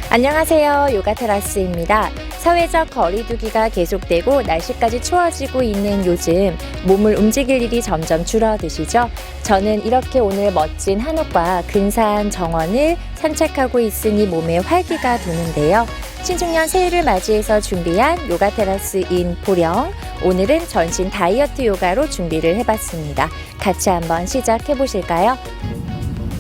안녕하세요. 요가 테라스입니다. 사회적 거리두기가 계속되고 날씨까지 추워지고 있는 요즘 몸을 움직일 일이 점점 줄어드시죠? 저는 이렇게 오늘 멋진 한옥과 근사한 정원을 산책하고 있으니 몸에 활기가 도는데요. 신중년 새해를 맞이해서 준비한 요가 테라스인 보령. 오늘은 전신 다이어트 요가로 준비를 해봤습니다. 같이 한번 시작해 보실까요?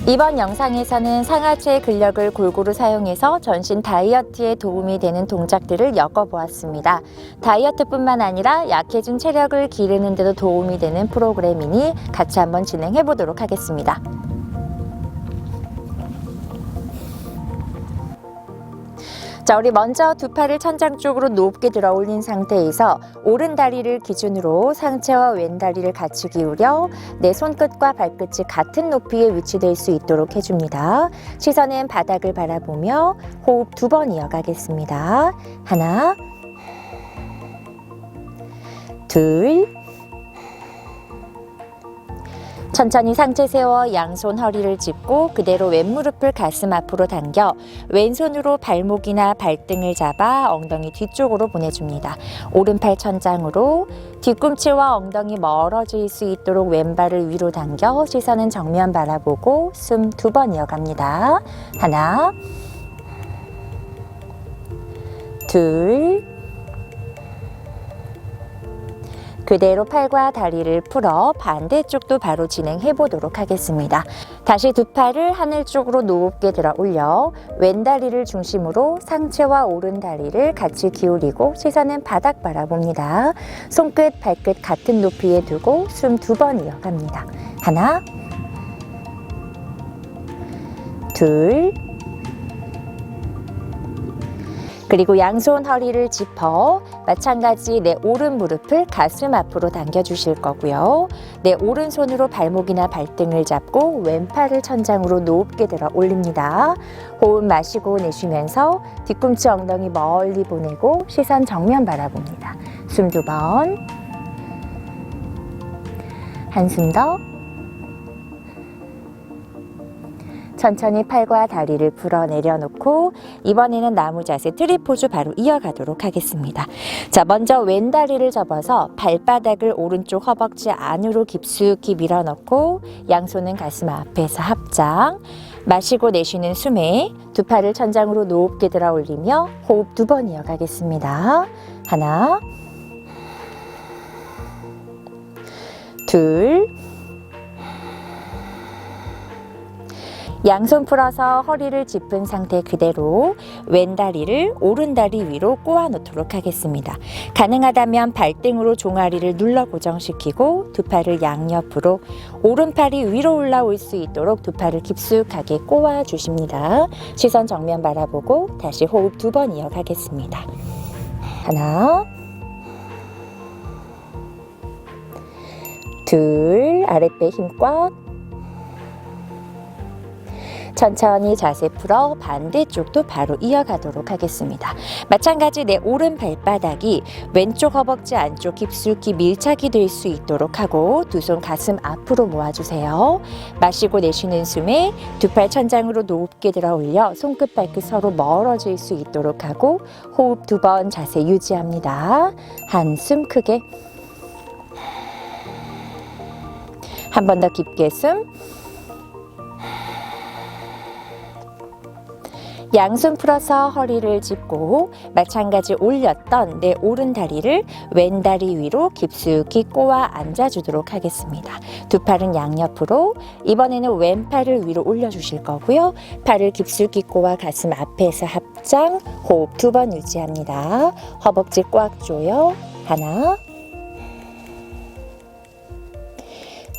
이번 영상에서는 상하체 근력을 골고루 사용해서 전신 다이어트에 도움이 되는 동작들을 엮어보았습니다. 다이어트뿐만 아니라 약해진 체력을 기르는 데도 도움이 되는 프로그램이니 같이 한번 진행해 보도록 하겠습니다. 자, 우리 먼저 두 팔을 천장 쪽으로 높게 들어 올린 상태에서 오른 다리를 기준으로 상체와 왼 다리를 같이 기울여 내 손끝과 발끝이 같은 높이에 위치될 수 있도록 해줍니다. 시선은 바닥을 바라보며 호흡 2번 이어가겠습니다. 하나, 둘, 천천히 상체 세워 양손 허리를 짚고 그대로 왼무릎을 가슴 앞으로 당겨 왼손으로 발목이나 발등을 잡아 엉덩이 뒤쪽으로 보내줍니다. 오른팔 천장으로 뒤꿈치와 엉덩이 멀어질 수 있도록 왼발을 위로 당겨 시선은 정면 바라보고 숨 2번 이어갑니다. 하나, 둘, 그대로 팔과 다리를 풀어 반대쪽도 바로 진행해 보도록 하겠습니다. 다시 두 팔을 하늘 쪽으로 높게 들어 올려 왼 다리를 중심으로 상체와 오른 다리를 같이 기울이고 시선은 바닥 바라봅니다. 손끝, 발끝 같은 높이에 두고 숨 2번 이어갑니다. 하나, 둘, 그리고 양손 허리를 짚어 마찬가지 내 오른 무릎을 가슴 앞으로 당겨 주실 거고요. 내 오른손으로 발목이나 발등을 잡고 왼팔을 천장으로 높게 들어 올립니다. 호흡 마시고 내쉬면서 뒤꿈치 엉덩이 멀리 보내고 시선 정면 바라봅니다. 숨 2번. 한숨 더. 천천히 팔과 다리를 풀어 내려놓고 이번에는 나무 자세 트리포즈 바로 이어가도록 하겠습니다. 자, 먼저 왼 다리를 접어서 발바닥을 오른쪽 허벅지 안으로 깊숙이 밀어넣고 양손은 가슴 앞에서 합장. 마시고 내쉬는 숨에 두 팔을 천장으로 높게 들어 올리며 호흡 2번 이어가겠습니다. 하나, 둘, 양손 풀어서 허리를 짚은 상태 그대로 왼 다리를 오른 다리 위로 꼬아 놓도록 하겠습니다. 가능하다면 발등으로 종아리를 눌러 고정시키고 두 팔을 양옆으로 오른팔이 위로 올라올 수 있도록 두 팔을 깊숙하게 꼬아 주십니다. 시선 정면 바라보고 다시 호흡 2번 이어가겠습니다. 하나, 둘, 아랫배 힘 꽉. 천천히 자세 풀어 반대쪽도 바로 이어가도록 하겠습니다. 마찬가지 내 오른 발바닥이 왼쪽 허벅지 안쪽 깊숙이 밀착이 될 수 있도록 하고 두 손 가슴 앞으로 모아주세요. 마시고 내쉬는 숨에 두 팔 천장으로 높게 들어 올려 손끝 발끝 서로 멀어질 수 있도록 하고 호흡 2번 자세 유지합니다. 한숨 크게. 한 번 더 깊게 숨. 양손 풀어서 허리를 짚고 마찬가지 올렸던 내 오른 다리를 왼 다리 위로 깊숙이 꼬아 앉아주도록 하겠습니다. 두 팔은 양옆으로 이번에는 왼팔을 위로 올려주실 거고요. 팔을 깊숙이 꼬아 가슴 앞에서 합장. 호흡 2번 유지합니다. 허벅지 꽉 조여. 하나,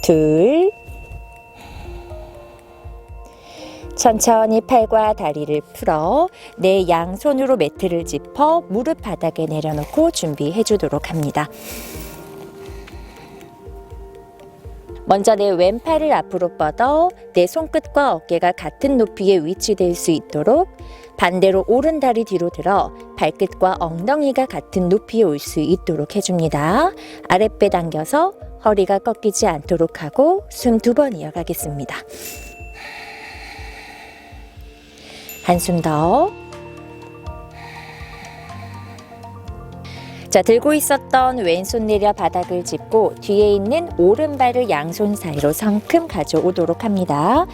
둘, 천천히 팔과 다리를 풀어 내 양손으로 매트를 짚어 무릎 바닥에 내려놓고 준비해 주도록 합니다. 먼저 내 왼팔을 앞으로 뻗어 내 손끝과 어깨가 같은 높이에 위치될 수 있도록 반대로 오른 다리 뒤로 들어 발끝과 엉덩이가 같은 높이에 올 수 있도록 해줍니다. 아랫배 당겨서 허리가 꺾이지 않도록 하고 숨 2번 이어가겠습니다. 한숨 더. 자, 들고 있었던 왼손 내려 바닥을 짚고 뒤에 있는 오른발을 양손 사이로 성큼 가져오도록 합니다.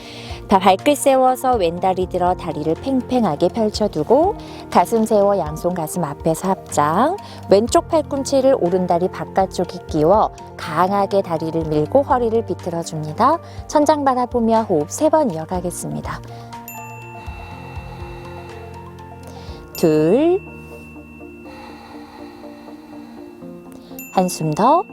발끝 세워서 왼다리 들어 다리를 팽팽하게 펼쳐두고 가슴 세워 양손 가슴 앞에서 합장, 왼쪽 팔꿈치를 오른다리 바깥쪽에 끼워 강하게 다리를 밀고 허리를 비틀어 줍니다. 천장 바라보며 호흡 3번 이어가겠습니다. 둘, 한숨 더.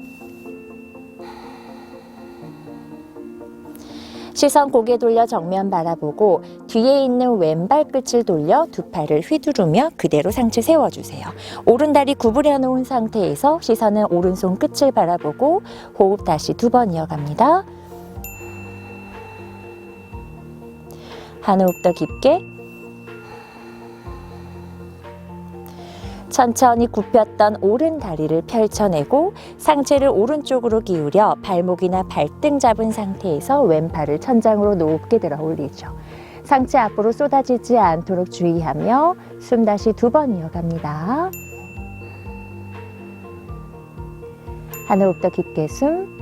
시선 고개 돌려 정면 바라보고 뒤에 있는 왼발 끝을 돌려 두 팔을 휘두르며 그대로 상체 세워주세요. 오른다리 구부려 놓은 상태에서 시선은 오른손 끝을 바라보고 호흡 다시 2번 이어갑니다. 한 호흡 더 깊게. 천천히 굽혔던 오른 다리를 펼쳐내고 상체를 오른쪽으로 기울여 발목이나 발등 잡은 상태에서 왼팔을 천장으로 높게 들어 올리죠. 상체 앞으로 쏟아지지 않도록 주의하며 숨 다시 2번 이어갑니다. 한 호흡 더 깊게 숨.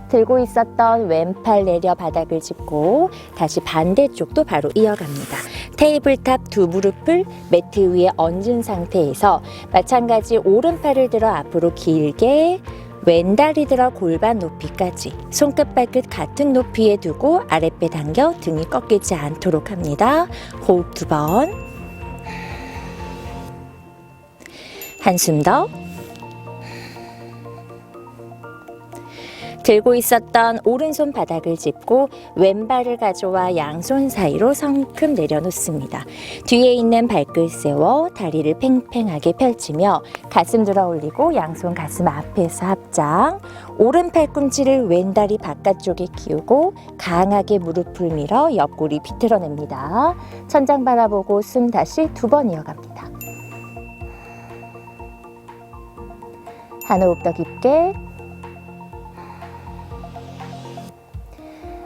들고 있었던 왼팔 내려 바닥을 짚고 다시 반대쪽도 바로 이어갑니다. 테이블탑 두 무릎을 매트 위에 얹은 상태에서 마찬가지 오른팔을 들어 앞으로 길게 왼다리 들어 골반 높이까지 손끝 발끝 같은 높이에 두고 아랫배 당겨 등이 꺾이지 않도록 합니다. 호흡 2번. 한숨 더. 들고 있었던 오른손 바닥을 짚고 왼발을 가져와 양손 사이로 성큼 내려놓습니다. 뒤에 있는 발끝 세워 다리를 팽팽하게 펼치며 가슴 들어 올리고 양손 가슴 앞에서 합장, 오른 팔꿈치를 왼다리 바깥쪽에 끼우고 강하게 무릎을 밀어 옆구리 비틀어냅니다. 천장 바라보고 숨 다시 2번 이어갑니다. 한 호흡 더 깊게.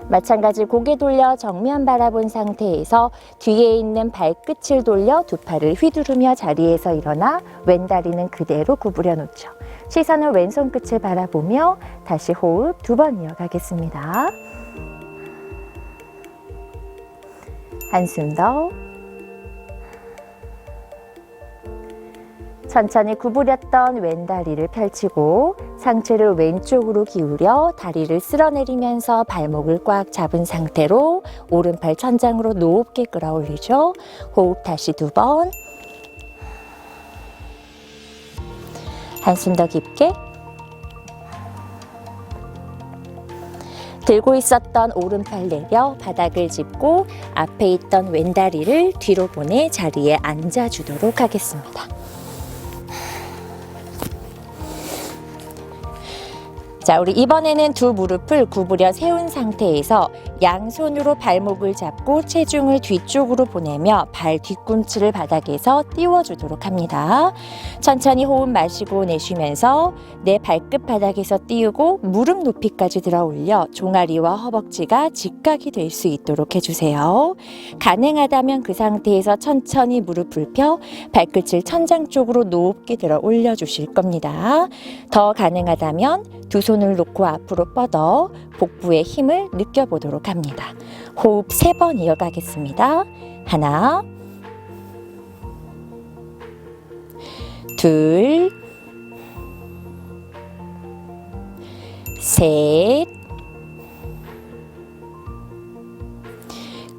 마찬가지 고개 돌려 정면 바라본 상태에서 뒤에 있는 발끝을 돌려 두 팔을 휘두르며 자리에서 일어나 왼다리는 그대로 구부려 놓죠. 시선은 왼손 끝을 바라보며 다시 호흡 2번 이어가겠습니다. 한숨 더. 천천히 구부렸던 왼다리를 펼치고 상체를 왼쪽으로 기울여 다리를 쓸어내리면서 발목을 꽉 잡은 상태로 오른팔 천장으로 높게 끌어올리죠. 호흡 다시 2번. 한숨 더 깊게. 들고 있었던 오른팔 내려 바닥을 짚고 앞에 있던 왼다리를 뒤로 보내 자리에 앉아주도록 하겠습니다. 자, 우리 이번에는 두 무릎을 구부려 세운 상태에서 양손으로 발목을 잡고 체중을 뒤쪽으로 보내며 발 뒤꿈치를 바닥에서 띄워주도록 합니다. 천천히 호흡 마시고 내쉬면서 내 발끝 바닥에서 띄우고 무릎 높이까지 들어 올려 종아리와 허벅지가 직각이 될 수 있도록 해주세요. 가능하다면 그 상태에서 천천히 무릎을 펴 발끝을 천장 쪽으로 높게 들어 올려주실 겁니다. 더 가능하다면 두 손을 놓고 앞으로 뻗어 복부의 힘을 느껴보도록 합니다. 호흡 3번 이어가겠습니다. 하나, 둘, 셋.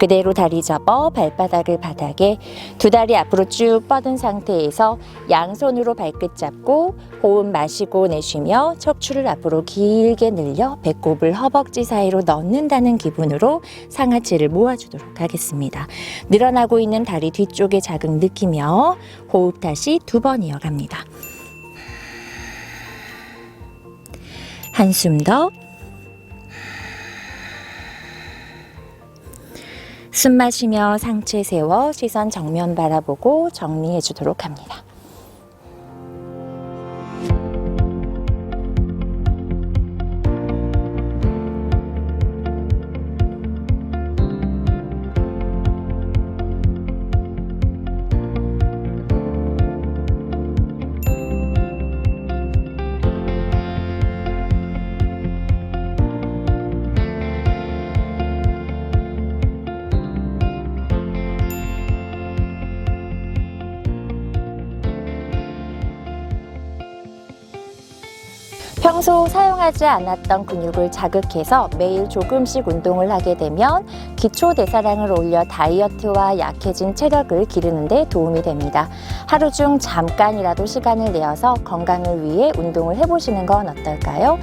그대로 다리 접어 발바닥을 바닥에 두 다리 앞으로 쭉 뻗은 상태에서 양손으로 발끝 잡고 호흡 마시고 내쉬며 척추를 앞으로 길게 늘려 배꼽을 허벅지 사이로 넣는다는 기분으로 상하체를 모아주도록 하겠습니다. 늘어나고 있는 다리 뒤쪽에 자극 느끼며 호흡 다시 2번 이어갑니다. 한숨 더. 숨 마시며 상체 세워 시선 정면 바라보고 정리해 주도록 합니다. 평소 사용하지 않았던 근육을 자극해서 매일 조금씩 운동을 하게 되면 기초 대사량을 올려 다이어트와 약해진 체력을 기르는 데 도움이 됩니다. 하루 중 잠깐이라도 시간을 내어서 건강을 위해 운동을 해보시는 건 어떨까요?